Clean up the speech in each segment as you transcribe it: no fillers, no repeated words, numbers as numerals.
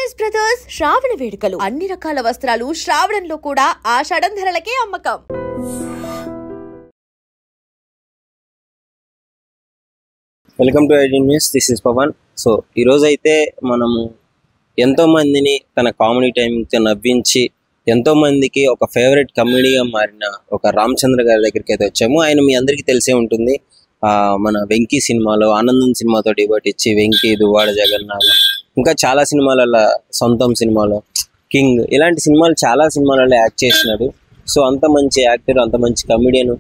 JS brothers శ్రావణ వేడుకలు అన్ని రకాల వస్త్రాలు శ్రావణంలో కూడా ఆషాఢం ధరలకే అమ్మకం. Welcome to ID news. This is Pavan. So ఈరోజు అయితే మనము ఎంతో మందిని తన కామెడీ టైంతో నవ్వించి ఎంతో మందికి ఒక ఫేవరెట్ కమెడీగా మారిన ఒక రామచంద్ర గారి దగ్గరికి అయితే వచ్చాము. ఆయన మీ అందరికీ తెలిసే ఉంటుంది. మన వెంకీ సినిమాలో ఆనందం సినిమాతో డిబేట్ ఇచ్చి వెంకీ, దువ్వాడ జగన్నాథం, ఇంకా చాలా సినిమాలలో, సొంతం సినిమాలో, కింగ్, ఇలాంటి సినిమాలు చాలా సినిమాలలో యాక్ట్ చేసినాడు. సో అంత మంచి యాక్టర్, అంత మంచి కమెడియన్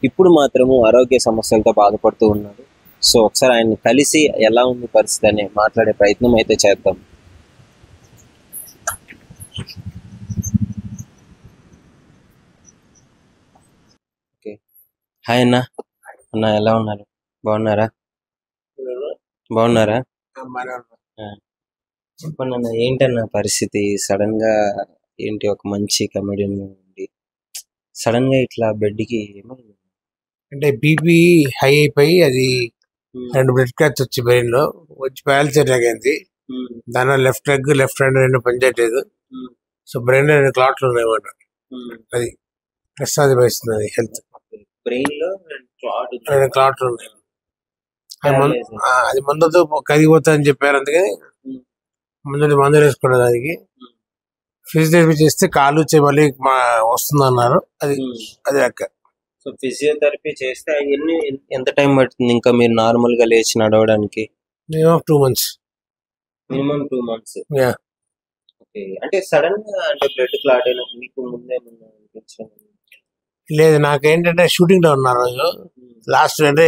ఇప్పుడు మాత్రము ఆరోగ్య సమస్యలతో బాధపడుతూ ఉన్నాడు. సో ఒకసారి ఆయన్ని కలిసి ఎలా ఉంది పరిస్థితి అని మాట్లాడే ప్రయత్నం అయితే చేద్దాం. ఓకే, హాయ్ అన్న. అన్న ఎలా ఉన్నారు? బాగున్నారా? బాగున్నారా? చెప్పండి అన్న, ఏంటన్న పరిస్థితి? సడన్ గా ఏంటి, ఒక మంచి కమెడియన్ ఉండి సడన్ గా ఇట్లా బెడ్కి ఏమైంది? అంటే బీపీ హై అయిపోయి అది 2 బ్లడ్ క్లాట్స్ వచ్చి బ్రెయిన్ లో వచ్చి ప్యారలైజ్ అయింది. దానివల్ల లెఫ్ట్ లెగ్, లెఫ్ట్ హ్యాండ్ 2 పనిచేయట్లేదు. సో బ్రెయిన్ లో 2 క్లాట్లు ఉన్నాయన్నమాట. అది ప్రసాదిస్తుంది అది హెల్త్. బ్రెయిన్ లో 2 క్లాట్లు ఉన్నాయి. అది మందుతో కరిగిపోతా అని చెప్పారు. అందుకని మందులు వేసుకున్నారు. దానికి ఫిజియోథెరపీ చేస్తే కాలు మళ్ళీ వస్తుంది అన్నారు. అది లెక్క. సో ఫిజియోథెరపీ చేస్తే ఎంత టైం పడుతుంది ఇంకా మీరు నార్మల్ గా లేచి నడవడానికి? Minimum 2 months. Minimum 2 months. Okay, అంటే సడన్ గా అంటే బ్లడ్ క్లాట్ అయినా మీకు ముందే లేదు, నాకేంటంటే షూటింగ్ లో ఉన్నారు రోజు లాస్ట్ అంటే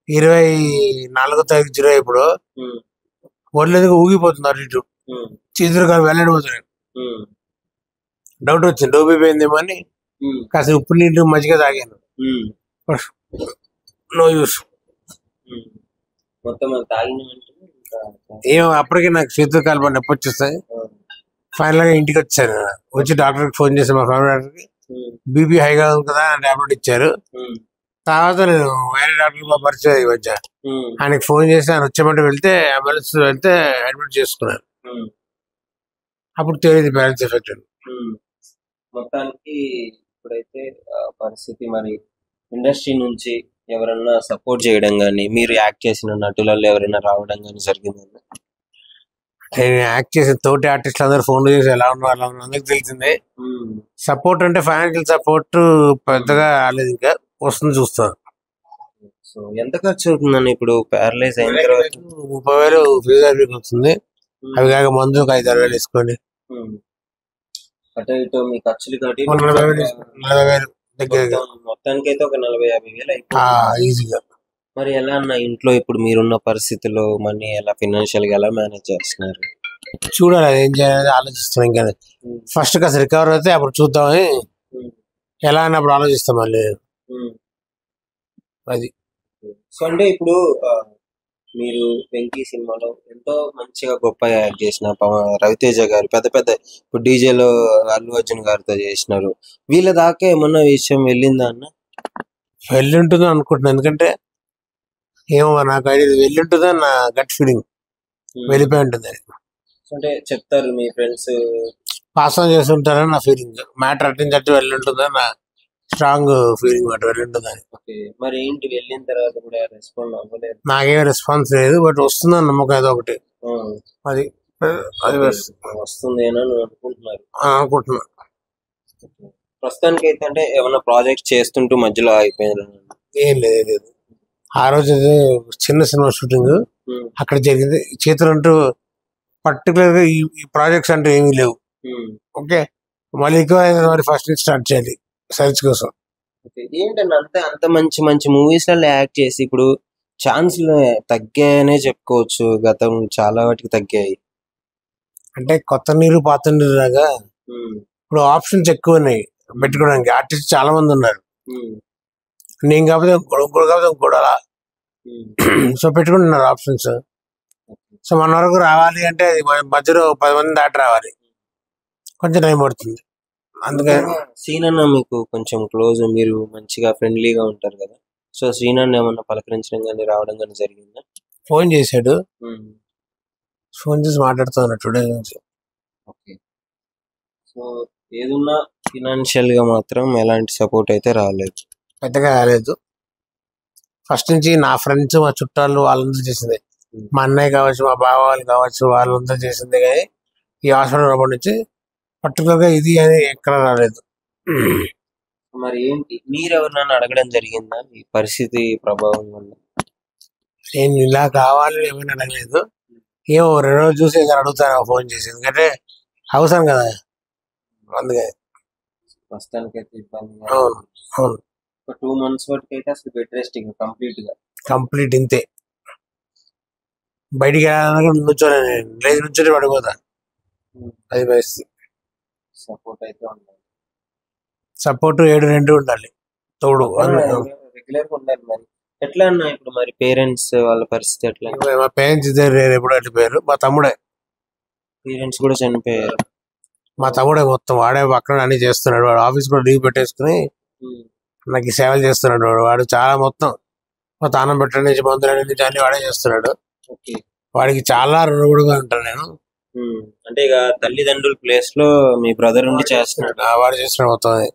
24వ తారీఖు జులై. ఇప్పుడు ఒళ్ళెందుకు ఊగిపోతున్నారు, ఇటు చేతులు కాదు వెళ్ళడిపోతున్నాయి. డౌట్ వచ్చింది, డోబిపోయిందేమో అని కాస్త ఉప్పు నీళ్ళు మజ్జిగ తాగాను. No use. ఏమో అప్పటికే నాకు చేతులు కాలు నొప్పి వచ్చేస్తాయి. ఫైనల్ గా ఇంటికి వచ్చాను. వచ్చి డాక్టర్కి ఫోన్ చేశాను, మా ఫ్యామిలీ డాక్టర్కి. బీపీ హైగా ఉంది కదా అని టాబ్లెట్ ఇచ్చారు. తర్వాత నేను వేరే డాక్టర్ పరిచయం వచ్చా. ఆయనకి ఫోన్ చేసి ఆయన వచ్చేమంటే వెళ్తే అంబులెన్స్ వెళ్తే అడ్మిట్ చేసుకున్నాను. అప్పుడు తెలియదు బ్యాలెన్స్ ఎఫెక్ట్ అని. మొత్తానికి ఇప్పుడైతే పరిస్థితి మరి ఇండస్ట్రీ నుంచి ఎవరన్నా సపోర్ట్ చేయడం కానీ, మీరు యాక్ట్ చేసిన నటులలో ఎవరైనా రావడం కానీ జరిగిందండి? నేను యాక్ట్ చేసిన తోటి ఆర్టిస్టులు అందరూ ఫోన్ చేసి ఎలా ఉన్నారు అందరికి తెలిసిందే. సపోర్ట్ అంటే ఫైనాన్షియల్ సపోర్ట్ పెద్దగా రాలేదు, ఇంకా వస్తుంది చూస్తాను. సో ఎంత ఖర్చు అవుతుందని ఇప్పుడు ప్యారలైజ్ అయిన తర్వాత? 30,000 ఫిజియోథెరపీకి వస్తుంది. అవి కాక మందు 5-6 వేలు వేసుకోండి. అటు ఇటు మీ ఖర్చులు కట్టి 40,000 దగ్గర మొత్తానికి అయితే ఒక 40-50 వేలు అయిపోతుంది ఈజీగా. మరి ఎలా అన్న ఇంట్లో ఇప్పుడు మీరున్న పరిస్థితుల్లో మనీ ఎలా, ఫైనాన్షియల్ గా ఎలా మేనేజ్ చేస్తున్నారు? చూడాలి, అది ఏం చేయాలి ఆలోచిస్తాం. ఇంకా ఫస్ట్ కాస్త రికవర్ అయితే అప్పుడు చూద్దామని, ఎలా అన్నప్పుడు ఆలోచిస్తాం మళ్ళీ. అది సో అంటే ఇప్పుడు మీరు వెంకీ సినిమాలో ఎంతో మంచిగా గొప్పగా యాక్ట్ చేసిన రవితేజ గారు, పెద్ద పెద్ద ఇప్పుడు డీజేలో అల్లు అర్జున్ గారితో చేసినారు. వీళ్ళ దాకా ఏమన్నా విషయం వెళ్ళిందా అన్న? వెళ్ళి ఉంటుందని అనుకుంటున్నాను. ఎందుకంటే ఏమో నాకు ఐడియా వెళ్ళి ఉంటుందని నా గట్ ఫీలింగ్. వెళ్ళిపోయి ఉంటుంది అంటే చెప్తారు మీ ఫ్రెండ్స్, పాస్ ఆన్ చేస్తుంటారని నా ఫీలింగ్. మ్యాటర్ అట్టించట్టు వెళ్ళి ఉంటుందని నా స్ట్రాంగ్ ఫీలింగ్. మాట వెళ్ళి ఉంటుందని. మరి ఏంటి వెళ్ళిన తర్వాత కూడా రెస్పాండ్ అవ్వలేదు? నాకేం రెస్పాన్స్ లేదు, బట్ వస్తుందని నమ్మకం ఏదో ఒకటి. అది అది వస్తుంది అని అనుకుంటున్నా. ప్రస్తుతానికి అయితే అంటే ఏమన్నా ప్రాజెక్ట్ చేస్తుంటూ మధ్యలో అయిపోయింది? ఏం లేదు. ఆ రోజు చిన్న సినిమా షూటింగ్ అక్కడ జరిగింది. చేతులు అంటూ పర్టికులర్ గా ఈ ప్రాజెక్ట్స్ అంటే ఏమీ లేవు. ఓకే, మళ్ళీ ఎక్కువ ఫస్ట్ నుంచి స్టార్ట్ చేయాలి సర్చ్ కోసం. ఏంటన్నా అంత మంచి మంచి మూవీస్ లలో యాక్ట్ చేసి ఇప్పుడు ఛాన్స్లు తగ్గాయనే చెప్పుకోవచ్చు. గతం చాలా వాటికి తగ్గాయి. అంటే కొత్త నీరు పాత నీరు లాగా ఇప్పుడు ఆప్షన్స్ ఎక్కువ ఉన్నాయి పెట్టుకోవడానికి. ఆర్టిస్ట్ చాలా మంది ఉన్నారు. నేను కాకపోతే ఇంకోటి అలా సో పెట్టుకుంటున్నారు ఆప్షన్స్. సో మన వరకు రావాలి అంటే మధ్యలో 10 మంది దాటి రావాలి, కొంచెం టైం పడుతుంది. అందుకని సీనన్న మీకు కొంచెం క్లోజ్, మీరు మంచిగా ఫ్రెండ్లీగా ఉంటారు కదా. సో సీనన్న ఏమన్నా పలకరించడం కానీ రావడం కానీ జరిగిందా? ఫోన్ చేశాడు, ఫోన్ చేసి మాట్లాడుతున్నాను 2 days నుంచి. ఓకే. సో ఏదున్నా ఫినాన్షియల్ గా మాత్రం ఎలాంటి సపోర్ట్ అయితే రాలేదు. పెద్దగా రాలేదు. ఫస్ట్ నుంచి నా ఫ్రెండ్స్, మా చుట్టాలు వాళ్ళంతా చేసింది. మా అన్నయ్య కావచ్చు, మా బావ వాళ్ళు కావచ్చు, వాళ్ళంతా చేసింది. కానీ ఈ హాస్పిటల్ ఉన్నప్పటి నుంచి పర్టికులర్గా ఇది అని ఎక్కడ రాలేదు. మరి ఏంటి మీరు ఎవరినైనా అడగడం జరిగిందా ఈ పరిస్థితి ప్రభావం వల్ల? నేను ఇలా కావాలని ఏమైనా అడగలేదు. ఏమో 2 రోజులు చూసి ఏదైనా అడుగుతాను ఫోన్ చేసి, ఎందుకంటే అవసరం కదా, అందుకే. ప్రస్తుతానికైతే ఇబ్బంది. అవును అవును, ఒక 2 months వరకు అయితే అసలు బెడ్ రెస్ట్ ఇంకా కంప్లీట్ గా. కంప్లీట్ ఇంతే. బయటికి వెళ్ళాలన్నా నుంచోనే, లేదు నుంచోనే పడిపోతా. అది పరిస్థితి. సపోర్ట్ అయితే ఉండాలి. సపోర్ట్ 7 ఉండాలి, తోడు. రెగ్యులర్ గా ఉండాలి. మరి ఎట్లా అన్నా ఇప్పుడు మరి పేరెంట్స్ వాళ్ళ పరిస్థితి ఎట్లా? మా పేరెంట్స్ ఇద్దరు ఎప్పుడు వెళ్ళిపోయారు. మా తమ్ముడే, పేరెంట్స్ కూడా చనిపోయారు. మా తమ్ముడే మొత్తం వాడే పక్కన అన్ని చేస్తున్నాడు. వాడు ఆఫీస్ కూడా లీవ్ పెట్టేసుకుని నాకు ఈ సేవలు చేస్తున్నాడు. వాడు చాలా మొత్తం మా తానం పెట్టడం నుంచి మందులు నుంచి అన్ని వాడే చేస్తున్నాడు. ఓకే. వాడికి చాలా రుణపడిగా ఉంటాను నేను. అంటే ఇక తల్లిదండ్రుల ప్లేస్ లో మీ బ్రదర్ ఉండి చేస్తున్నాడు. వాడు చేస్తున్నాడు మొత్తం అది.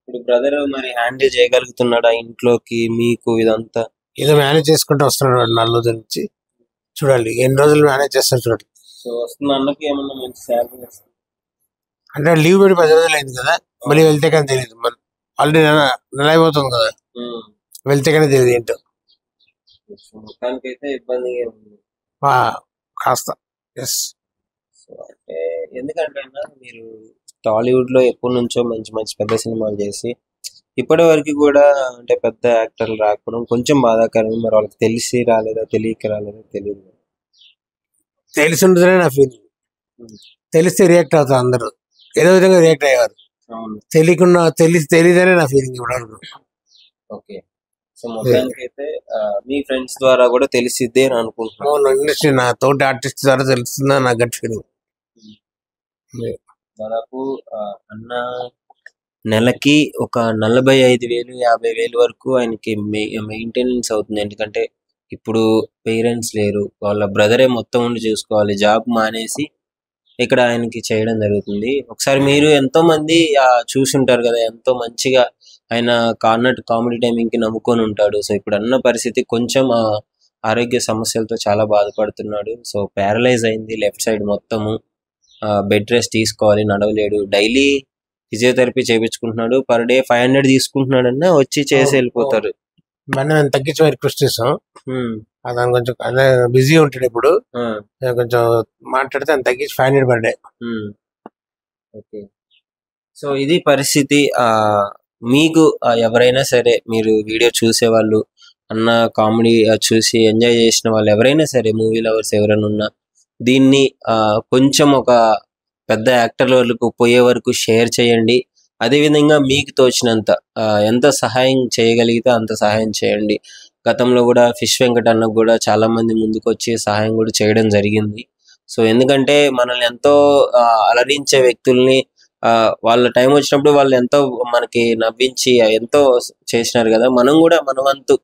ఇప్పుడు బ్రదర్ మరి హ్యాండిల్ చేయగలుగుతున్నాడా ఇంట్లోకి మీకు ఇదంతా? ఏదో మేనేజ్ చేసుకుంటూ వస్తున్నాడు వాడు నల్లూరు నుంచి. చూడాలి ఎన్ని రోజులు మేనేజ్ చేస్తాడు చూడండి. సో వస్తున్న అన్నకి ఏమన్నా మంచి శాలరీ వస్తుంది అంటే లీవ్ పెట్టి 10 రోజులు అయింది కదా, మళ్ళీ వెళ్తే కానీ తెలియదు. మళ్ళీ ఆల్రెడీ నెల అయిపోతుంది కదా, వెళ్తే కానీ తెలియదు ఏంటో. మొత్తానికి అయితే ఇబ్బందిగా ఉంది కాస్త. ఎస్. సో అంటే ఎందుకంటే అన్న మీరు టాలీవుడ్ లో ఎప్పటి నుంచో మంచి మంచి పెద్ద సినిమాలు చేసి ఇప్పటి వరకు కూడా అంటే పెద్ద యాక్టర్లు రాకపోవడం కొంచెం బాధాకరం. మరి వాళ్ళకి తెలిసి రాలేదా, తెలియక రాలేదా తెలియదు. తెలిసి ఉంటుందనే నా ఫీలింగ్. తెలిస్తే రియాక్ట్ అవుతారు అందరూ, ఏదో విధంగా రియాక్ట్ అయ్యేవారు. తెలియకుండా తెలియదనే నా ఫీలింగ్ ఇప్పటివరకు. ఓకే. సో మొత్తానికి అయితే మీ ఫ్రెండ్స్ ద్వారా కూడా తెలిసిద్దే అని అనుకుంటున్నాను. ఇండస్ట్రీ నా తోటి ఆర్టిస్ట్ ద్వారా తెలుస్తుందా నా గట్ ఫీలింగ్. దాదాపు అన్న నెలకి ఒక 45,000 50,000 వరకు ఆయనకి మెయింటెనెన్స్ అవుతుంది. ఎందుకంటే ఇప్పుడు పేరెంట్స్ లేరు, వాళ్ళ బ్రదరే మొత్తం ఉండి చూసుకోవాలి. జాబ్ మానేసి ఇక్కడ ఆయనకి చేయడం జరుగుతుంది. ఒకసారి మీరు ఎంతో మంది చూసుంటారు కదా, ఎంతో మంచిగా ఆయన కార్నట్ కామెడీ టైమింగ్ కి నమ్ముకొని ఉంటాడు. సో ఇప్పుడు అన్న పరిస్థితి కొంచెం ఆరోగ్య సమస్యలతో చాలా బాధపడుతున్నాడు. సో ప్యారలైజ్ అయింది లెఫ్ట్ సైడ్ మొత్తము. బెడ్ రెస్ట్ తీసుకోవాలి, నడవలేడు. డైలీ ఫిజియోథెరపీ చేయించుకుంటున్నాడు. పర్ డే 500 తీసుకుంటున్నాడన్నా వచ్చి చేసి వెళ్ళిపోతారు. మనం తగ్గించి రిక్వెస్ట్ చేసాం. అతను కొంచెం బిజీ ఉంటాడు ఇప్పుడు, కొంచెం మాట్లాడితే ఆయన తగ్గించి 500 పర్ డే. ఓకే. సో ఇది పరిస్థితి. మీకు ఎవరైనా సరే, మీరు వీడియో చూసేవాళ్ళు, అన్న కామెడీ చూసి ఎంజాయ్ చేసిన వాళ్ళు ఎవరైనా సరే, మూవీ లవర్స్ ఎవరైనా ఉన్నా దీన్ని కొంచెం ఒక పెద్ద యాక్టర్ల వరకు పోయే వరకు షేర్ చేయండి. అదేవిధంగా మీకు తోచినంత ఎంత సహాయం చేయగలిగితే అంత సహాయం చేయండి. గతంలో కూడా ఫిష్ వెంకట్ అన్నకు కూడా చాలా మంది ముందుకు వచ్చి సహాయం కూడా చేయడం జరిగింది. సో ఎందుకంటే మనల్ని ఎంతో అలరించే వ్యక్తుల్ని వాళ్ళ టైం వచ్చినప్పుడు వాళ్ళు ఎంతో మనకి నవ్వించి ఎంతో చేసినారు కదా, మనం కూడా మన వంతు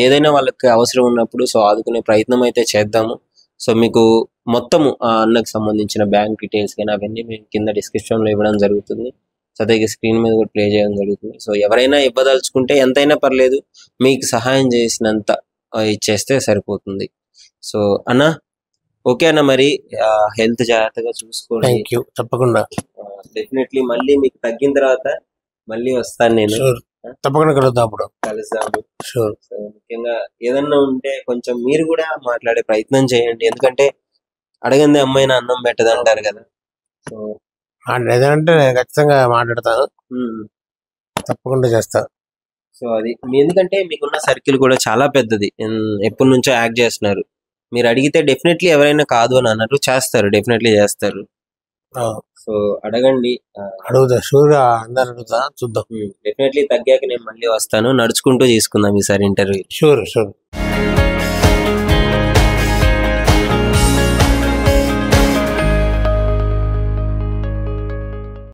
ఏదైనా వాళ్ళకి అవసరం ఉన్నప్పుడు సో ఆదుకునే ప్రయత్నం అయితే చేద్దాము. సో మీకు మొత్తము అన్నకు సంబంధించిన బ్యాంక్ డీటెయిల్స్ కానీ అవన్నీ మేము కింద డిస్క్రిప్షన్లో ఇవ్వడం జరుగుతుంది. సో అదే స్క్రీన్ మీద కూడా ప్లే చేయడం జరుగుతుంది. సో ఎవరైనా ఇవ్వదలుచుకుంటే ఎంతైనా పర్లేదు, మీకు సహాయం చేసినంత ఇచ్చేస్తే సరిపోతుంది. సో అన్న ఓకే అన్న, మరి హెల్త్ జాగ్రత్తగా చూసుకోండి. Thank you. తప్పకుండా డెఫినెట్లీ మళ్ళీ మీకు తగ్గిన తర్వాత మళ్ళీ వస్తాను నేను. తప్పకుండా కలుద్దాం, అప్పుడు కలుద్దాము. సో ముఖ్యంగా ఏదన్నా ఉంటే కొంచెం మీరు కూడా మాట్లాడే ప్రయత్నం చేయండి. ఎందుకంటే అడగంది అమ్మాయిని అన్నం పెట్టదు అంటారు కదా. సో ఏదంటే నేను ఖచ్చితంగా మాట్లాడతాను, తప్పకుండా చేస్తాను. సో అది ఎందుకంటే మీకున్న సర్కిల్ కూడా చాలా పెద్దది, ఎప్పటి నుంచో యాక్ట్ చేస్తున్నారు. మీరు అడిగితే డెఫినెట్లీ ఎవరైనా కాదు అని అన్నారు, చేస్తారు, డెఫినెట్లీ చేస్తారు. సో అడగండి, అడుగుతా, షూర్గా అందరు అడుగుతా, చూద్దాం. డెఫినెట్లీ తగ్గాక నేను మళ్ళీ వస్తాను, నడుచుకుంటూ తీసుకుందాం ఈసారి ఇంటర్వ్యూ. షూర్.